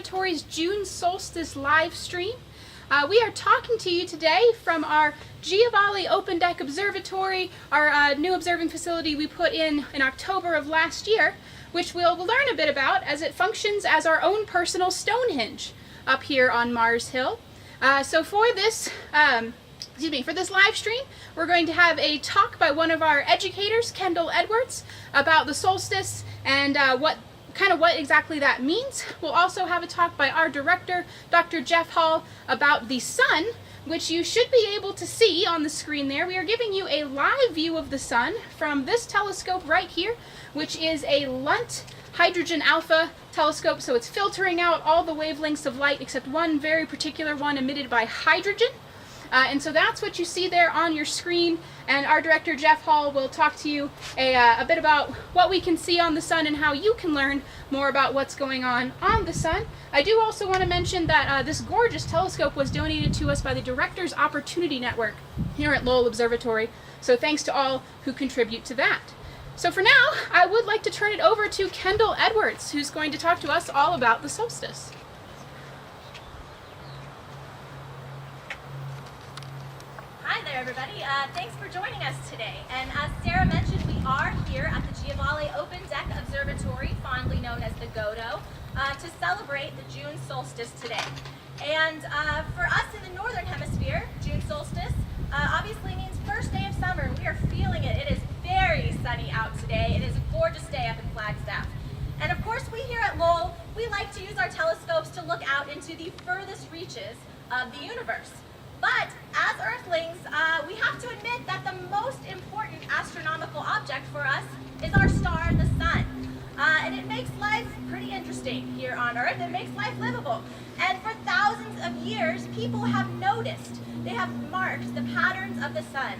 Observatory's June Solstice live stream. We are talking to you today from our Giovale Open Deck Observatory, our new observing facility we put in October of last year, which we'll learn a bit about as it functions as our own personal Stonehenge up here on Mars Hill. So for this for this live stream, we're going to have a talk by one of our educators, Kendall about the solstice and what exactly that means. We'll also have a talk by our director, Dr. Giovale, about the sun, which you should be able to see on the screen there. We are giving you a live view of the sun from this telescope right here, which is a Lunt hydrogen alpha telescope, so it's filtering out all the wavelengths of light except one very particular one emitted by hydrogen. And so that's what you see there on your screen, and our director Giovale will talk to you a bit about what we can see on the sun and how you can learn more about what's going on the sun. I do also want to mention that this gorgeous telescope was donated to us by the Director's Opportunity Network here at Lowell Observatory, so thanks to all who contribute to that. So for now, I would like to turn it over to Kendall Edwards, who's going to talk to us all about the solstice. Hi there, everybody. Thanks for joining us today. And as Sarah mentioned, we are here at the Giovale Open Deck Observatory, fondly known as the GODO, to celebrate the June solstice today. And for us in the Northern Hemisphere, June solstice obviously means first day of summer. We are feeling it. It is very sunny out today. It is a gorgeous day up in Flagstaff. And of course, we here at Lowell, we like to use our telescopes to look out into the furthest reaches of the universe. But as Earthlings, we have to admit that the most important astronomical object for us is our star, the sun. And it makes life pretty interesting here on Earth. It makes life livable. And for thousands of years, people have noticed, they have marked the patterns of the sun,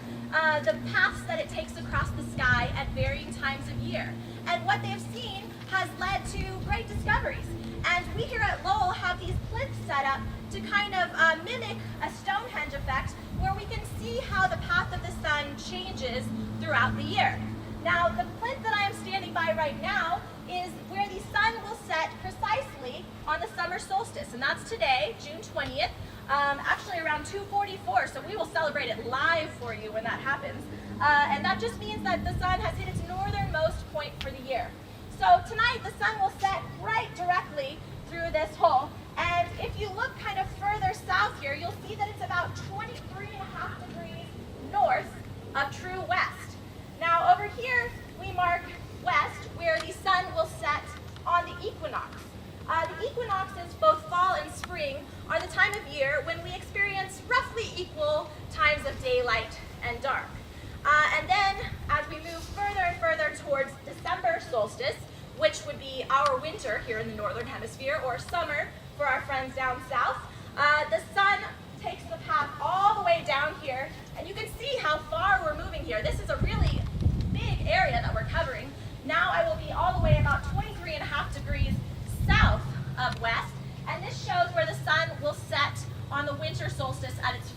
the paths that it takes across the sky at varying times of year. And what they have seen has led to great discoveries. And we here at Lowell have these plinths set up to kind of mimic a Stonehenge effect where we can see how the path of the sun changes throughout the year. Now, the plinth that I am standing by right now is where the sun will set precisely on the summer solstice, and that's today, June 20th, actually around 2:44, so we will celebrate it live for you when that happens. And that just means that the sun has hit its northernmost point for the year. So tonight, the sun will set right directly through this hole. And if you look kind of further south here, you'll see that it's about 23.5 degrees north of true west. Now over here, we mark west, where the sun will set on the equinox. The equinoxes, both fall and spring, are the time of year when we experience roughly equal times of daylight and dark. And then, as we move further and further towards December solstice, which would be our winter here in the Northern Hemisphere, or summer for our friends down south, the sun takes the path all the way down here, and you can see how far we're moving here. This is a really big area that we're covering. Now I will be all the way about 23.5 degrees south of west, and this shows where the sun will set on the winter solstice at its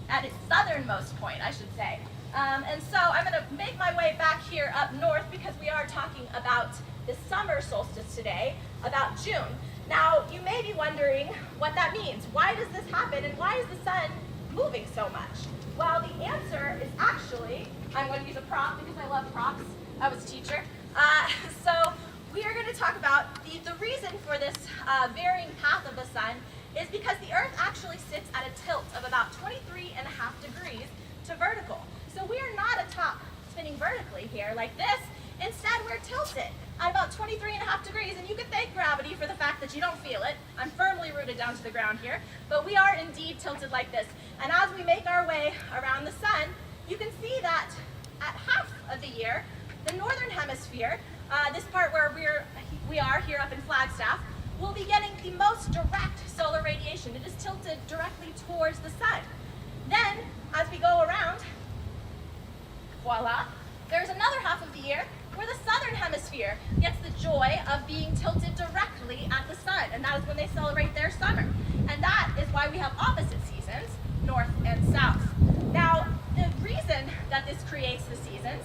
at its southernmost point, I should say. And so I'm going to make my way back here up north because we are talking about the summer solstice today, about June. Now, you may be wondering what that means. Why does this happen, and why is the sun moving so much? Well, the answer is actually, I'm going to use a prop because I love props. I was a teacher. So we are going to talk about the reason for this varying path of the sun is because the Earth actually sits at a tilt of about 23.5 degrees to vertical. So we are not atop spinning vertically here like this. Instead, we're tilted at about 23.5 degrees, and you can thank gravity for the fact that you don't feel it. I'm firmly rooted down to the ground here, but we are indeed tilted like this. And as we make our way around the sun, you can see that at half of the year, the Northern Hemisphere, this part where we are here up in Flagstaff, will be getting the most direct solar radiation. It is tilted directly towards the sun. Then, as we go around, voila, there's another half of the year where the Southern Hemisphere gets the joy of being tilted directly at the sun, and that is when they celebrate their summer. And that is why we have opposite seasons, north and south. Now, the reason that this creates the seasons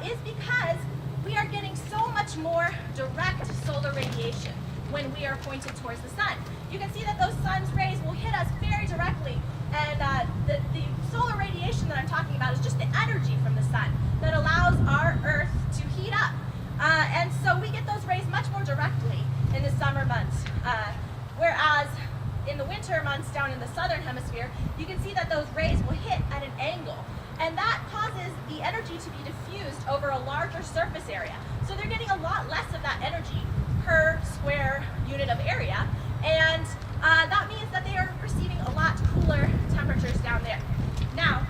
is because we are getting so much more direct solar radiation when we are pointed towards the sun. You can see that those sun's rays will hit us very directly, and the solar radiation that I'm talking about is just the energy from the sun that allows our Earth to heat up. And so we get those rays much more directly in the summer months, whereas in the winter months down in the Southern Hemisphere, you can see that those rays will hit at an angle, and that causes the energy to be diffused over a larger surface area. So they're getting a lot less of that energy per square unit of area, and that means that they are receiving a lot cooler temperatures down there. Now,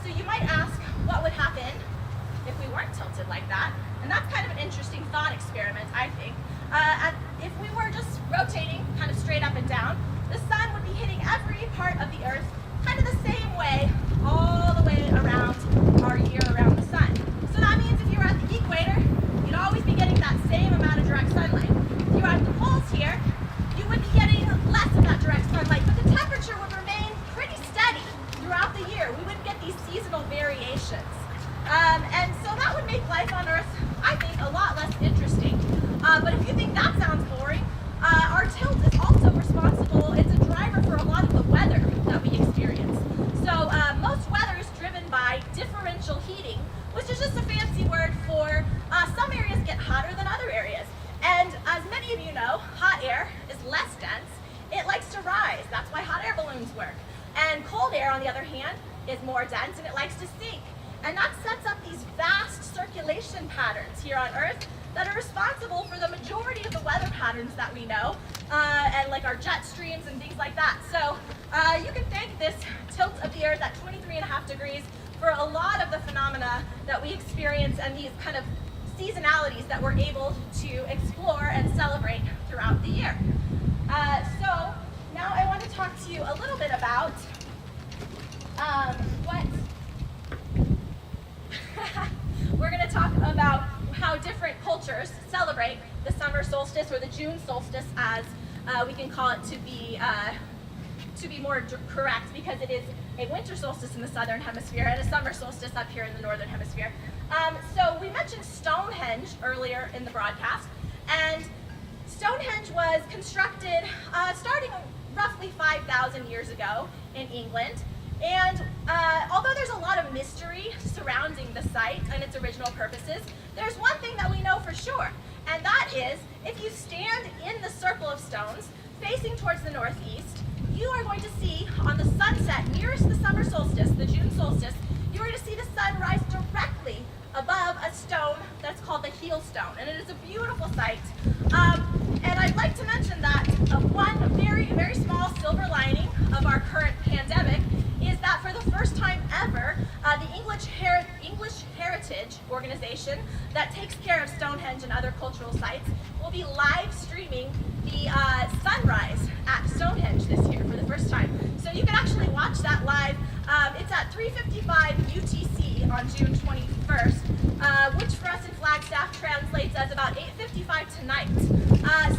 so you might ask, what would happen if we weren't tilted like that? And that's kind of an interesting thought experiment, I think. If we were just rotating kind of straight up and down, the sun would be hitting every part of the Earth kind of the same way all the way around our year around the sun. So that means if you were at the equator, you'd always be getting that same amount of direct sunlight. If you were at the poles here, you would be getting less of that direct sunlight, but the temperature would remain pretty steady throughout the year. We wouldn't get these seasonal variations. And so that would make life on Earth, I think, a lot less interesting. But if you think that sounds boring, our tilt is also responsible. It's a driver for a lot of the weather that we experience. So most weather is driven by differential heating, which is just a fancy word for some areas get hotter than other areas. And as many of you know, hot air is less dense. It likes to rise. That's why hot air balloons work. And cold air, on the other hand, is more dense and it likes to sink. And that sets up these vast circulation patterns here on Earth that are responsible for the majority of the weather patterns that we know, and like our jet streams and things like that. So you can thank this tilt of the Earth at 23.5 degrees for a lot of the phenomena that we experience and these kind of seasonalities that we're able to explore and celebrate throughout the year. So now I want to talk to you a little bit about we're going to talk about how different cultures celebrate the summer solstice, or the June solstice, as we can call it to be more correct, because it is a winter solstice in the Southern Hemisphere and a summer solstice up here in the Northern Hemisphere. So we mentioned Stonehenge earlier in the broadcast, and Stonehenge was constructed starting roughly 5,000 years ago in England. And although there's a lot of mystery surrounding the site and its original purposes, there's one thing that we know for sure, and that is if you stand in the circle of stones facing towards the northeast, you are going to see on the sunset nearest the summer solstice, the June solstice, you are going to see the sun rise directly above a stone that's called the heel stone, and it is a beautiful sight. And I'd like to mention that one very, very small silver lining of our current pandemic is that for the first time ever, the English Heritage Organization that takes care of Stonehenge and other cultural sites will be live streaming the sunrise at Stonehenge this year for the first time. So you can actually watch that live. It's at 3:55 UTC on June 21st, which for us in Flagstaff translates as about 8:55 tonight.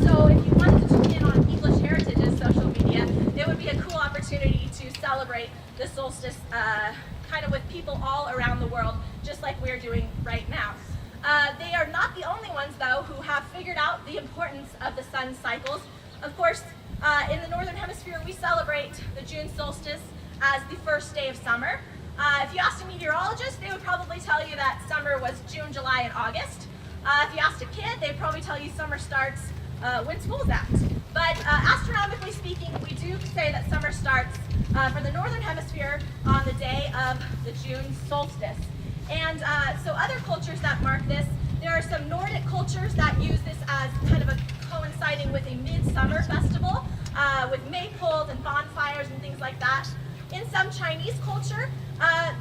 So if you wanted to tune in on English Heritage's social media, it would be a cool opportunity to celebrate the solstice kind of with people all around the world, just like we're doing right now. They are not the only ones, though, who have figured out the importance of the sun cycles. Of course, in the Northern Hemisphere, we celebrate the June solstice as the first day of summer. If you asked a meteorologist, they would probably tell you that summer was June, July, and August. If you asked a kid, they'd probably tell you summer starts when school's out. But astronomically speaking, we do say that summer starts for the Northern Hemisphere on the day of the June solstice. And so other cultures that mark this, there are some Nordic cultures that use this as kind of a coinciding with a midsummer festival with maypoles and bonfires and things like that. In some Chinese culture,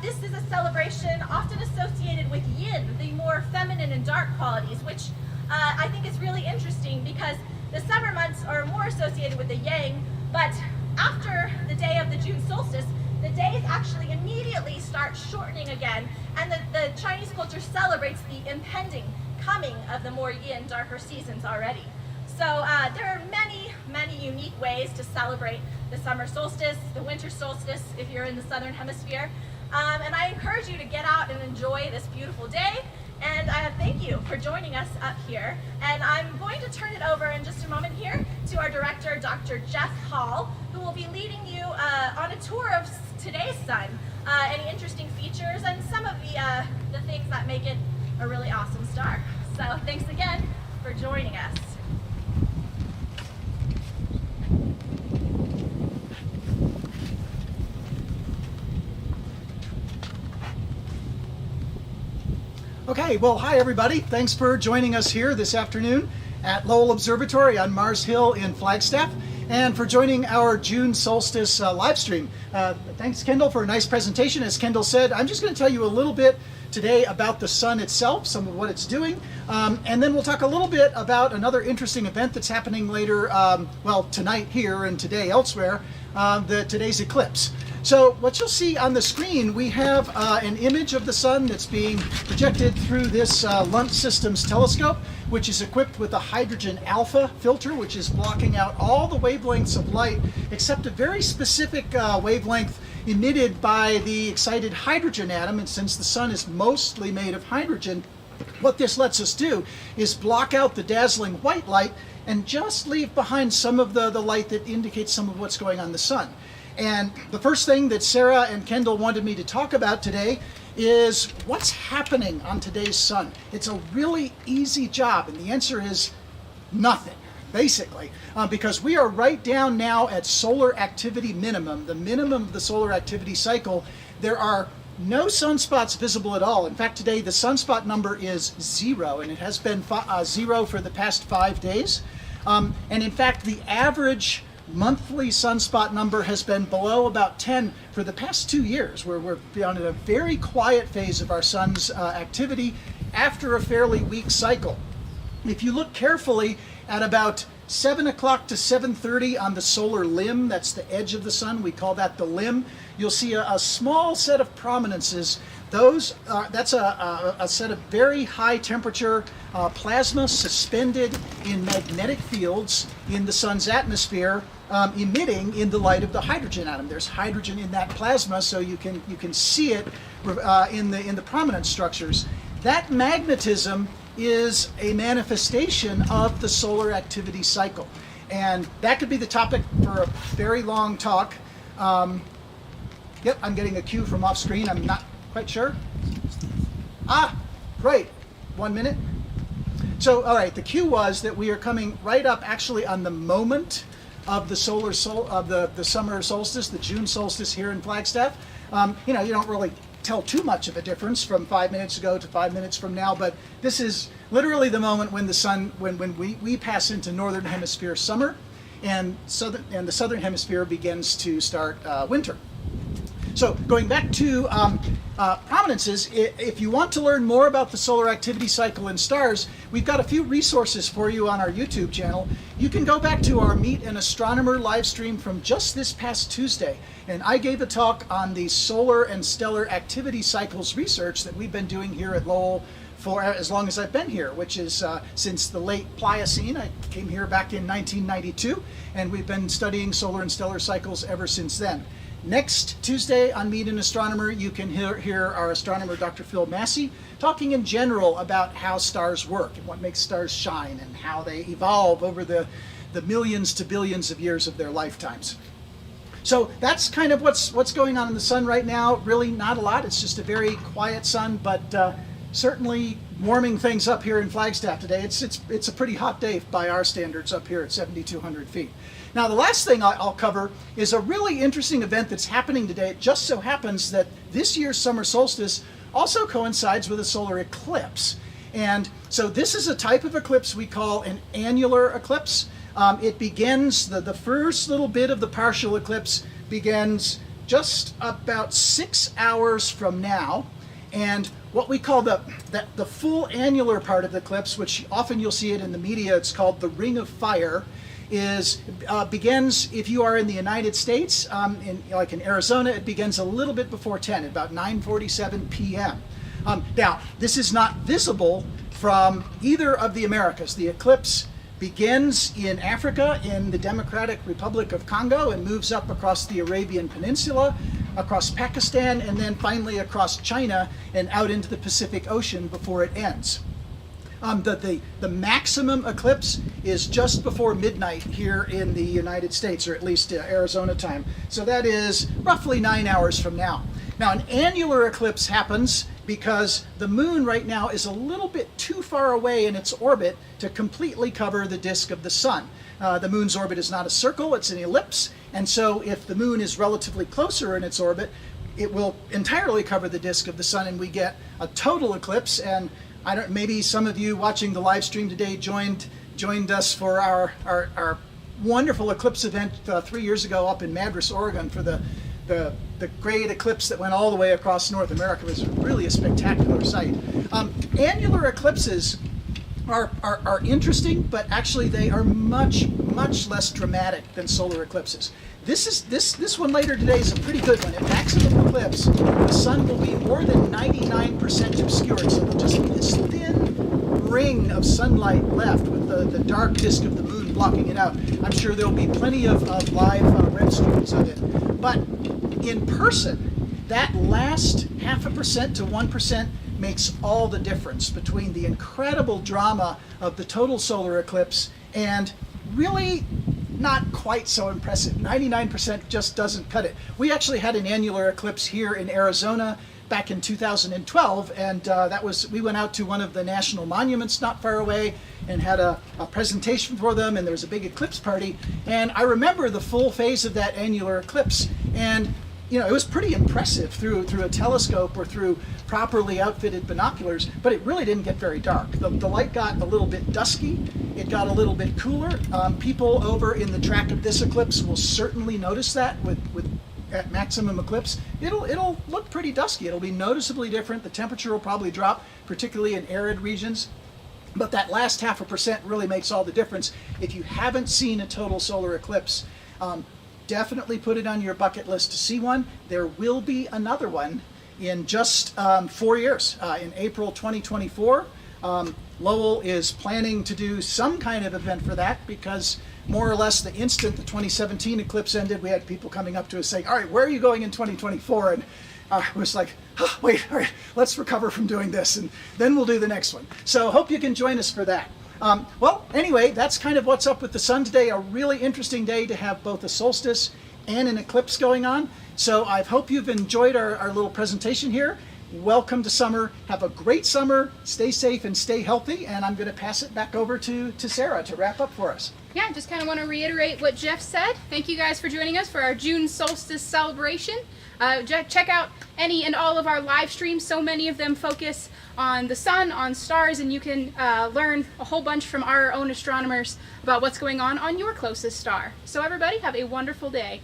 this is a celebration often associated with yin, the more feminine and dark qualities, which I think is really interesting because the summer months are more associated with the yang, but after the day of the June solstice, the days actually immediately start shortening again, and the Chinese culture celebrates the impending coming of the more yin, darker seasons already. So there are many, many unique ways to celebrate the summer solstice, the winter solstice if you're in the Southern Hemisphere. And I encourage you to get out and enjoy this beautiful day And thank you for joining us up here. And I'm going to turn it over in just a moment here to our director, Dr. Jeff Hall, who will be leading you on a tour of today's sun, any interesting features, and some of the things that make it a really awesome star. So thanks again for joining us. Okay, well, hi everybody. Thanks for joining us here this afternoon at Lowell Observatory on Mars Hill in Flagstaff, and for joining our June solstice live stream. Thanks, Kendall, for a nice presentation. As Kendall said, I'm just going to tell you a little bit today about the sun itself, some of what it's doing, and then we'll talk a little bit about another interesting event that's happening later, well, tonight here and today elsewhere, today's eclipse. So what you'll see on the screen, we have an image of the sun that's being projected through this Lunt Systems telescope, which is equipped with a hydrogen alpha filter, which is blocking out all the wavelengths of light except a very specific wavelength emitted by the excited hydrogen atom. And since the sun is mostly made of hydrogen, what this lets us do is block out the dazzling white light and just leave behind some of the light that indicates some of what's going on in the sun. And the first thing that Sarah and Kendall wanted me to talk about today is what's happening on today's sun. It's a really easy job, and the answer is nothing, basically, because we are right down now at solar activity minimum, the minimum of the solar activity cycle. There are no sunspots visible at all. In fact, today the sunspot number is 0, and it has been 0 for the past 5 days. And in fact, the average monthly sunspot number has been below about 10 for the past 2 years, where we're beyond a very quiet phase of our sun's activity after a fairly weak cycle. If you look carefully at about 7 o'clock to 7:30 on the solar limb, that's the edge of the sun, we call that the limb, you'll see a small set of prominences. That's a set of very high temperature plasma suspended in magnetic fields in the sun's atmosphere, emitting in the light of the hydrogen atom. There's hydrogen in that plasma, so you can see it in the prominence structures. That magnetism is a manifestation of the solar activity cycle, and that could be the topic for a very long talk. Yep, I'm getting a cue from off screen. I'm not quite sure. Great. 1 minute. So, all right, the cue was that we are coming right up actually on the moment of the the summer solstice, the June solstice here in Flagstaff. You don't really tell too much of a difference from 5 minutes ago to 5 minutes from now, but this is literally the moment when the sun, when we pass into Northern Hemisphere summer, and the Southern Hemisphere begins to start winter. So going back to prominences, if you want to learn more about the solar activity cycle and stars, we've got a few resources for you on our YouTube channel. You can go back to our Meet an Astronomer live stream from just this past Tuesday, and I gave a talk on the solar and stellar activity cycles research that we've been doing here at Lowell for as long as I've been here, which is since the late Pliocene. I came here back in 1992, and we've been studying solar and stellar cycles ever since then. Next Tuesday on Meet an Astronomer, you can hear our astronomer, Dr. Phil Massey, talking in general about how stars work and what makes stars shine and how they evolve over the millions to billions of years of their lifetimes. So that's kind of what's going on in the sun right now. Really not a lot. It's just a very quiet sun, but certainly warming things up here in Flagstaff today. It's a pretty hot day by our standards up here at 7,200 feet. Now, the last thing I'll cover is a really interesting event that's happening today. It just so happens that this year's summer solstice also coincides with a solar eclipse. And so this is a type of eclipse we call an annular eclipse. It begins, the first little bit of the partial eclipse begins just about 6 hours from now. And what we call the full annular part of the eclipse, which often you'll see it in the media, it's called the Ring of Fire, begins, if you are in the United States, like in Arizona, it begins a little bit before 10, about 9:47 p.m. Now, this is not visible from either of the Americas. The eclipse begins in Africa, in the Democratic Republic of Congo, and moves up across the Arabian Peninsula, across Pakistan, and then finally across China and out into the Pacific Ocean before it ends. The maximum eclipse is just before midnight here in the United States, or at least Arizona time. So that is roughly 9 hours from now. Now, an annular eclipse happens because the moon right now is a little bit too far away in its orbit to completely cover the disk of the sun. The moon's orbit is not a circle, it's an ellipse, and so if the moon is relatively closer in its orbit, it will entirely cover the disk of the sun and we get a total eclipse. And maybe some of you watching the live stream today joined us for our wonderful eclipse event 3 years ago up in Madras, Oregon, for the great eclipse that went all the way across North America. It was really a spectacular sight. Annular eclipses are interesting, but actually they are much less dramatic than solar eclipses. This one later today is a pretty good one. At maximum eclipse, the sun will be more than 99% obscured, so there'll just be this thin ring of sunlight left with the dark disk of the moon blocking it out. I'm sure there'll be plenty of live web streams of it. But in person, that last 0.5% to 1% makes all the difference between the incredible drama of the total solar eclipse and really not quite so impressive. 99% just doesn't cut it. We actually had an annular eclipse here in Arizona back in 2012, and we went out to one of the national monuments not far away and had a presentation for them, and there was a big eclipse party, and I remember the full phase of that annular eclipse, and it was pretty impressive through a telescope or through properly outfitted binoculars, but it really didn't get very dark. The light got a little bit dusky, it got a little bit cooler. People over in the track of this eclipse will certainly notice that at maximum eclipse. It'll look pretty dusky. It'll be noticeably different. The temperature will probably drop, particularly in arid regions. But that last 0.5% really makes all the difference. If you haven't seen a total solar eclipse, definitely put it on your bucket list to see one. There will be another one in just 4 years. In April 2024, Lowell is planning to do some kind of event for that, because more or less the instant the 2017 eclipse ended, we had people coming up to us saying, all right, where are you going in 2024? And it was like, oh, wait, all right, let's recover from doing this, and then we'll do the next one. So hope you can join us for that. Well, anyway, that's kind of what's up with the sun today. A really interesting day to have both a solstice and an eclipse going on. So I hope you've enjoyed our little presentation here. Welcome to summer. Have a great summer. Stay safe and stay healthy. And I'm going to pass it back over to Sarah to wrap up for us. Yeah, just kind of want to reiterate what Jeff said. Thank you guys for joining us for our June solstice celebration. Check out any and all of our live streams. So many of them focus on the sun, on stars, and you can learn a whole bunch from our own astronomers about what's going on your closest star. So everybody, have a wonderful day.